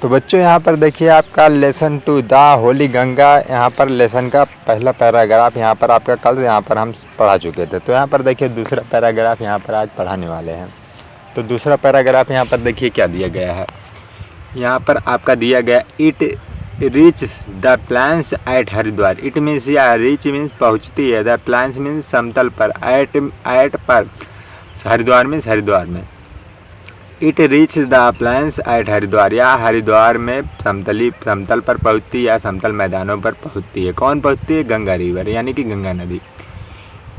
तो बच्चों यहाँ पर देखिए आपका लेसन 2 द होली गंगा, यहाँ पर लेसन का पहला पैराग्राफ यहाँ पर आपका कल यहाँ पर हम पढ़ा चुके थे। तो यहाँ पर देखिए दूसरा पैराग्राफ यहाँ पर आज पढ़ाने वाले हैं। तो दूसरा पैराग्राफ यहाँ पर देखिए क्या दिया गया है। यहाँ पर आपका दिया गया it reach the plains at Haridwar. It means या रीच मीन्स पहुँचती है, द प्लान्स मीन्स समतल पर, एट पर हरिद्वार मीन्स हरिद्वार में। It reach the plains at Haridwar, या हरिद्वार में समतल पर पहुँचती है या समतल मैदानों पर पहुँचती है। कौन पहुँचती है? गंगा रिवर यानी कि गंगा नदी।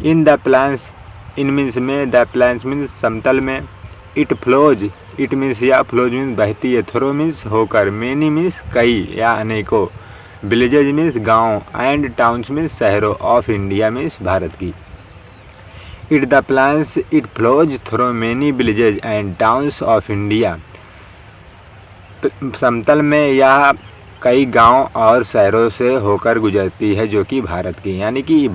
In the plans, in means में, द प्लान्स मीन्स समतल में। इट फ्लोज, इट मीन्स या फ्लोज मीन्स बहती है, थ्रो मीन्स होकर, मेनी मीन्स कई या अनेकों, विलेजेज मीन्स गाँव, एंड टाउन्स मीन्स शहरों, ऑफ इंडिया मीन्स भारत की। It the plans, it flows through many villages and towns of India. समतल में यह कई गांव और शहरों से होकर गुजरती है जो कि भारत की, यानी कि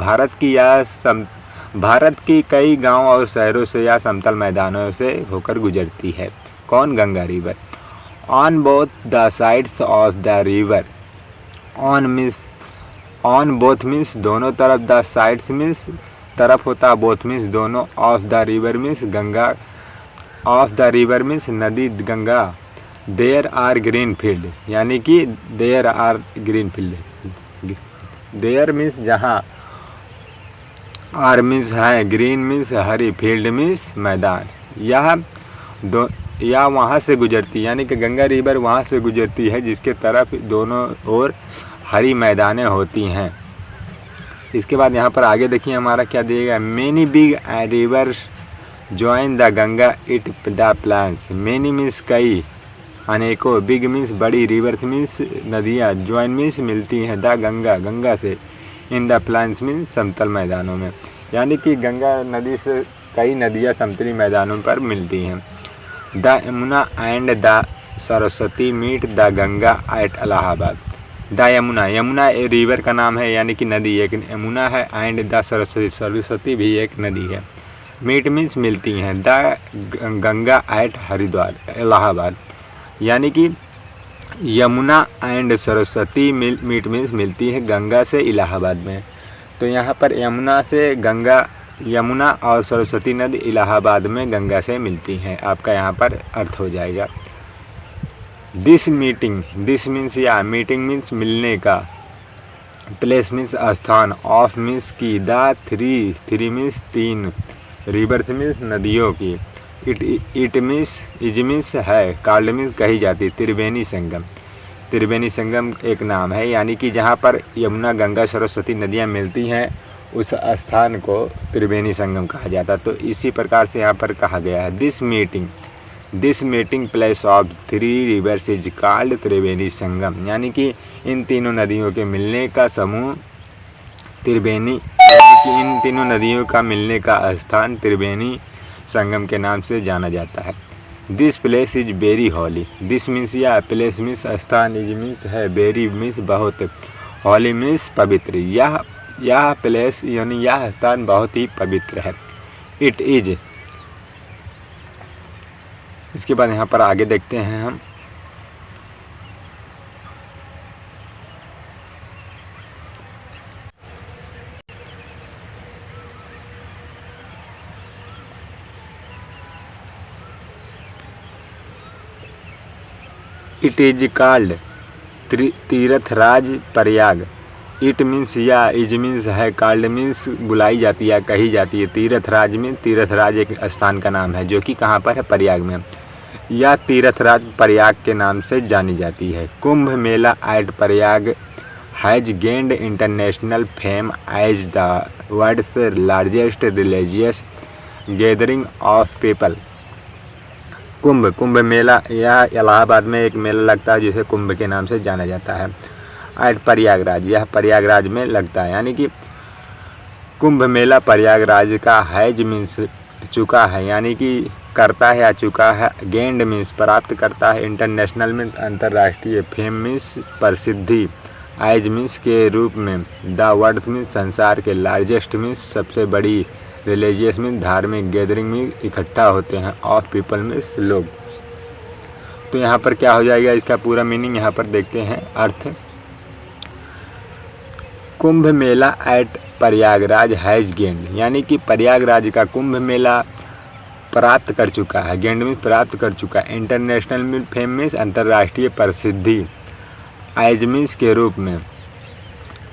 भारत की कई गांव और शहरों से या समतल मैदानों से होकर गुजरती है। कौन? Ganga river. On both the sides of the river, on both means दोनों तरफ, द साइड्स मीन्स तरफ होता, बोथ मीन्स दोनों, of the river means Ganga, of the river means नदी Ganga. There are green field, यानी कि there are green field, there means जहाँ, are means है, ग्रीन मीन्स हरी, फील्ड मीन्स मैदान। या वहाँ से गुजरती, यानी कि गंगा रिवर वहाँ से गुजरती है जिसके तरफ दोनों ओर हरी मैदानें होती हैं। इसके बाद यहाँ पर आगे देखिए हमारा क्या दिएगा। Many big rivers join the Ganga it the plains. Many means कई, अनेकों, बिग मीन्स बड़ी, रिवर्स मीन्स नदियाँ, ज्वाइन मीन्स मिलती हैं, द गंगा गंगा से, इन द प्लान्स मीन्स समतल मैदानों में, यानी कि गंगा नदी से कई नदियाँ समतली मैदानों पर मिलती हैं। The Yamuna and the Saraswati meet the Ganga at Allahabad. The Yamuna, Yamuna river का नाम है यानी कि नदी एक यमुना है, एंड द सरस्वती, सरस्वती भी एक नदी है। मीट मीन्स मिलती हैं, द गंगा एट हरिद्वार इलाहाबाद, यानी कि Yamuna and Saraswati meet means मिलती है गंगा से इलाहाबाद में। तो यहाँ पर यमुना से गंगा, यमुना और सरस्वती नदी इलाहाबाद में गंगा से मिलती हैं, आपका यहाँ पर अर्थ हो जाएगा। दिस मीटिंग, दिस मीन्स या, मीटिंग मीन्स मिलने का, प्लेस मीन्स स्थान, ऑफ मीन्स की, द थ्री मीन्स तीन, रिवर्स मीन्स नदियों की। इट मीन्स, इज मीन्स है, कॉल्ड मीन्स कही जाती, त्रिवेणी संगम, त्रिवेणी संगम एक नाम है, यानी कि जहाँ पर यमुना गंगा सरस्वती नदियाँ मिलती हैं उस स्थान को त्रिवेणी संगम कहा जाता है। तो इसी प्रकार से यहाँ पर कहा गया है this meeting place of three rivers is called Triveni Sangam, यानी कि इन तीनों नदियों के मिलने का समूह त्रिवेणी, यानी कि इन तीनों नदियों का मिलने का स्थान त्रिवेणी संगम के नाम से जाना जाता है। This place is very holy, this means या, प्लेस मीन्स स्थान, इज मीन्स है, वेरी मीन्स बहुत, हॉली मीन्स पवित्र। यह प्लेस यानी यह स्थान बहुत ही पवित्र है। इट इज, इसके बाद यहाँ पर आगे देखते हैं हम। It is called Tirthraj Prayag. It means या, इज मीन्स है, कॉल्ड मीन्स बुलाई जाती है, कही जाती है। तीर्थराज में, तीर्थराज एक स्थान का नाम है जो कि कहाँ पर है? प्रयाग में। यह तीर्थराज प्रयाग के नाम से जानी जाती है। Kumbh Mela at Prayag has gained international fame as the world's largest religious gathering of people. Kumbh Mela, यह इलाहाबाद में एक मेला लगता है जिसे कुंभ के नाम से जाना जाता है। एट प्रयागराज, यह प्रयागराज में लगता है, यानी कि कुंभ मेला प्रयागराज का हैज मीन्स चुका है, यानी कि करता है या चुका है। गेंड मीन्स प्राप्त करता है। इंटरनेशनल मीन्स अंतर्राष्ट्रीय। फेम मीन्स प्रसिद्धि। एज मीन्स के रूप में। द वर्ल्ड मीन्स संसार के। लार्जेस्ट मीन्स सबसे बड़ी। रिलीजियस मीन्स धार्मिक। गैदरिंग मीन्स इकट्ठा होते हैं। ऑफ पीपल मीन्स लोग। तो यहाँ पर क्या हो जाएगा, इसका पूरा मीनिंग यहाँ पर देखते हैं अर्थ। कुंभ Mela eight Prayagraj has gained, यानी कि प्रयागराज का कुंभ मेला प्राप्त कर चुका है, गेंड में प्राप्त कर चुका है इंटरनेशनल में फेम में अंतर्राष्ट्रीय प्रसिद्धि, एज मीन्स के रूप में,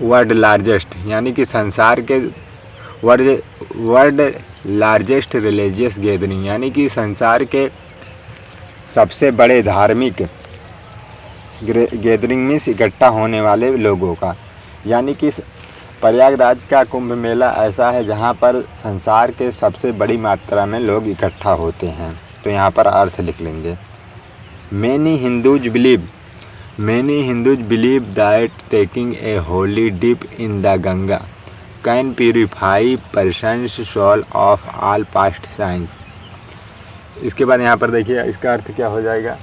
वर्ल्ड लार्जेस्ट यानी कि संसार के वर्ल्ड लार्जेस्ट रिलीजियस गैदरिंग, यानी कि संसार के सबसे बड़े धार्मिक गैदरिंग में इकट्ठा होने वाले लोगों का, यानी कि प्रयागराज का कुंभ मेला ऐसा है जहाँ पर संसार के सबसे बड़ी मात्रा में लोग इकट्ठा होते हैं। तो यहाँ पर अर्थ लिख लेंगे। Many Hindus believe that taking a holy dip in the Ganga can purify persons soul of all past sins. इसके बाद यहाँ पर देखिए इसका अर्थ क्या हो जाएगा।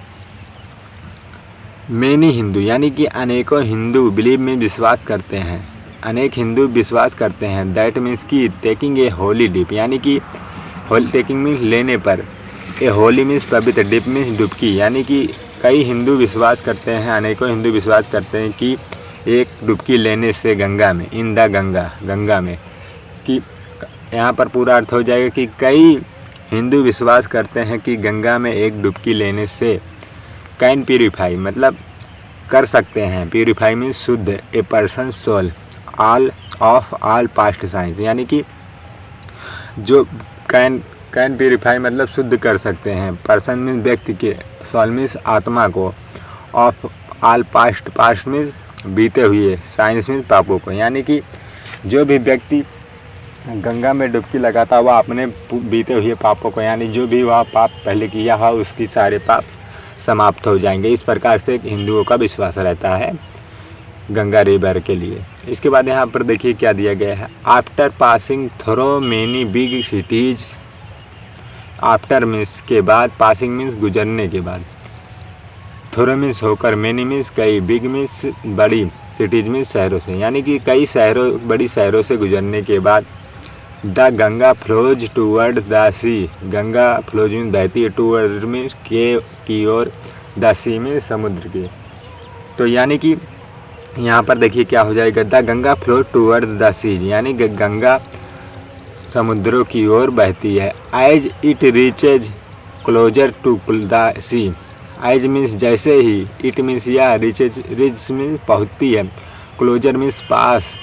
मैनी हिंदू यानी कि अनेकों हिंदू बिलीव में विश्वास करते हैं, अनेक हिंदू विश्वास करते हैं। दैट मीन्स कि टेकिंग ए होली डिप, यानी कि होली टेकिंग मीन्स लेने पर, ए होली मीन्स पवित्र, डिप मीन्स डुबकी, यानी कि कई हिंदू विश्वास करते हैं, अनेकों हिंदू विश्वास करते हैं कि एक डुबकी लेने से गंगा में, इन द गंगा, गंगा में, कि यहाँ पर पूरा अर्थ हो जाएगा कि कई हिंदू विश्वास करते हैं कि गंगा में एक डुबकी लेने से कैन प्यूरिफाई मतलब कर सकते हैं, प्यूरिफाई मीन्स शुद्ध, a person soul all of all past sins, यानी कि जो कैन प्यूरिफाई मतलब शुद्ध कर सकते हैं, पर्सन मीन्स व्यक्ति के, सोल मीन्स आत्मा को, ऑफ ऑल पास्ट मीन्स बीते हुए, साइंस मीन्स पापों को, यानी कि जो भी व्यक्ति गंगा में डुबकी लगाता हुआ अपने बीते हुए पापों को, यानी जो भी वह पाप पहले किया हुआ उसकी सारे पाप समाप्त हो जाएंगे। इस प्रकार से हिंदुओं का विश्वास रहता है गंगा रिवर के लिए। इसके बाद यहाँ पर देखिए क्या दिया गया है। After passing throw many big cities, after means के बाद, पासिंग मीन्स गुजरने के बाद, थ्रो मीन्स होकर, मेनी मीन्स कई, बिग मीन्स बड़ी, सिटीज मीन्स शहरों से, यानी कि कई शहरों, बड़ी शहरों से गुजरने के बाद, the Ganga flows toward the sea, Ganga flows means बहती है, टूवर्ड मीन्स के की ओर, द सी मीन्स समुद्र के। तो यानी कि यहाँ पर देखिए क्या हो जाएगा, the Ganga flows toward the sea, यानी गंगा समुद्रों की ओर बहती है। As it reaches closer to the sea, as means जैसे ही, इट मीन्स या, रीचेज मीन्स पहुँचती है, क्लोजर मीन्स पास,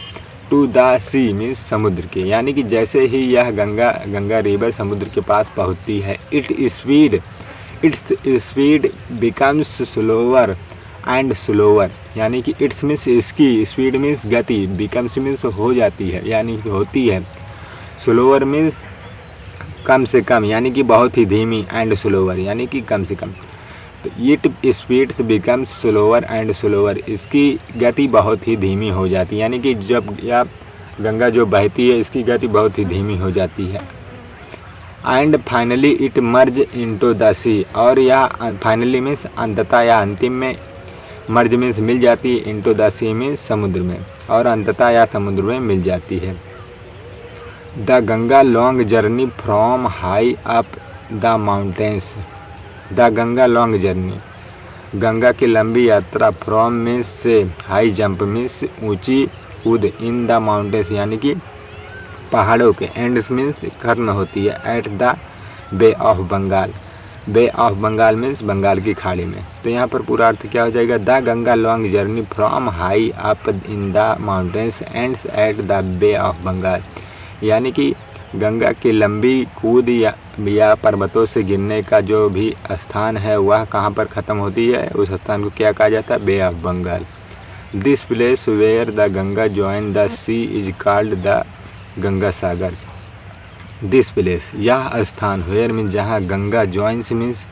टू द सी मीन्स समुद्र के, यानी कि जैसे ही यह गंगा रिवर समुद्र के पास पहुँचती है, its speed becomes slower and slower, यानी कि इट्स मीन्स इसकी, स्पीड मीन्स गति, बिकम्स मीन्स हो जाती है यानी होती है, स्लोअर मीन्स कम से कम यानी कि बहुत ही धीमी, एंड स्लोअर यानी कि कम से कम। तो it speeds becomes slower and slower, इसकी गति बहुत ही धीमी हो जाती है, यानी कि जब यह गंगा जो बहती है इसकी गति बहुत ही धीमी हो जाती है। And finally it merge into the sea, और यह फाइनली मीन्स अंततः या अंतिम में, मर्ज मीन्स मिल जाती है, इनटू द सी मीन्स समुद्र में, और अंततः या समुद्र में मिल जाती है। The Ganga long journey from high up the mountains, the Ganga long journey, Ganga की लंबी यात्रा, फ्रॉम मीन्स से, हाई जंप मीन्स ऊंची कूद, इन द माउंटेन्स यानी कि पहाड़ों के, एंड्स मीन्स खत्म होती है, at the bay of Bengal, bay of Bengal means Bengal की खाड़ी में। तो यहाँ पर पूरा अर्थ क्या हो जाएगा, the Ganga long journey from high up in the mountains ends at the bay of Bengal, यानी कि गंगा की लंबी कूद या पर्वतों से गिरने का जो भी स्थान है वह कहाँ पर ख़त्म होती है, उस स्थान को क्या कहा जाता है, Bay of Bengal. This place where the Ganga join the sea is called the Ganga Sagar. This place यह स्थान, वेयर मीन्स जहाँ, गंगा जॉइंस मीन्स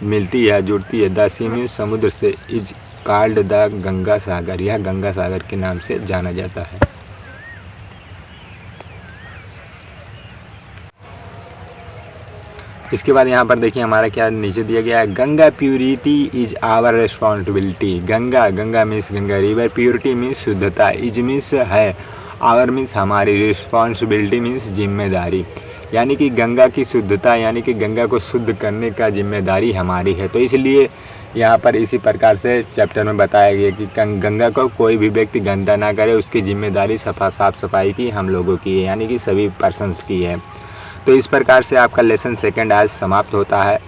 मिलती है, जुड़ती है, द सी मीन्स समुद्र से, इज कॉल्ड द गंगा सागर, यह गंगा सागर के नाम से जाना जाता है। इसके बाद यहाँ पर देखिए हमारा क्या नीचे दिया गया है, Ganga purity is our responsibility, Ganga means Ganga river, purity means शुद्धता, इज मीन्स है, आवर मीन्स हमारी, रिस्पॉन्सिबिलिटी मीन्स जिम्मेदारी, यानी कि गंगा की शुद्धता यानी कि गंगा को शुद्ध करने का जिम्मेदारी हमारी है। तो इसलिए यहाँ पर इसी प्रकार से चैप्टर में बताया गया कि गंगा को कोई भी व्यक्ति गंदा ना करे, उसकी जिम्मेदारी साफ सफाई की हम लोगों की है, यानी कि सभी पर्सन्स की है। तो इस प्रकार से आपका लेसन 2 आज समाप्त होता है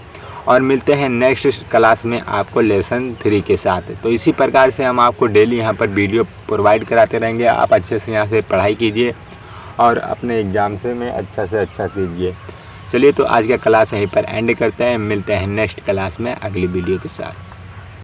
और मिलते हैं नेक्स्ट क्लास में आपको लेसन 3 के साथ। तो इसी प्रकार से हम आपको डेली यहाँ पर वीडियो प्रोवाइड कराते रहेंगे। आप अच्छे से यहाँ से पढ़ाई कीजिए और अपने एग्ज़ाम से में अच्छा से अच्छा कीजिए। चलिए, तो आज का क्लास यहीं पर एंड करते हैं, मिलते हैं नेक्स्ट क्लास में अगली वीडियो के साथ।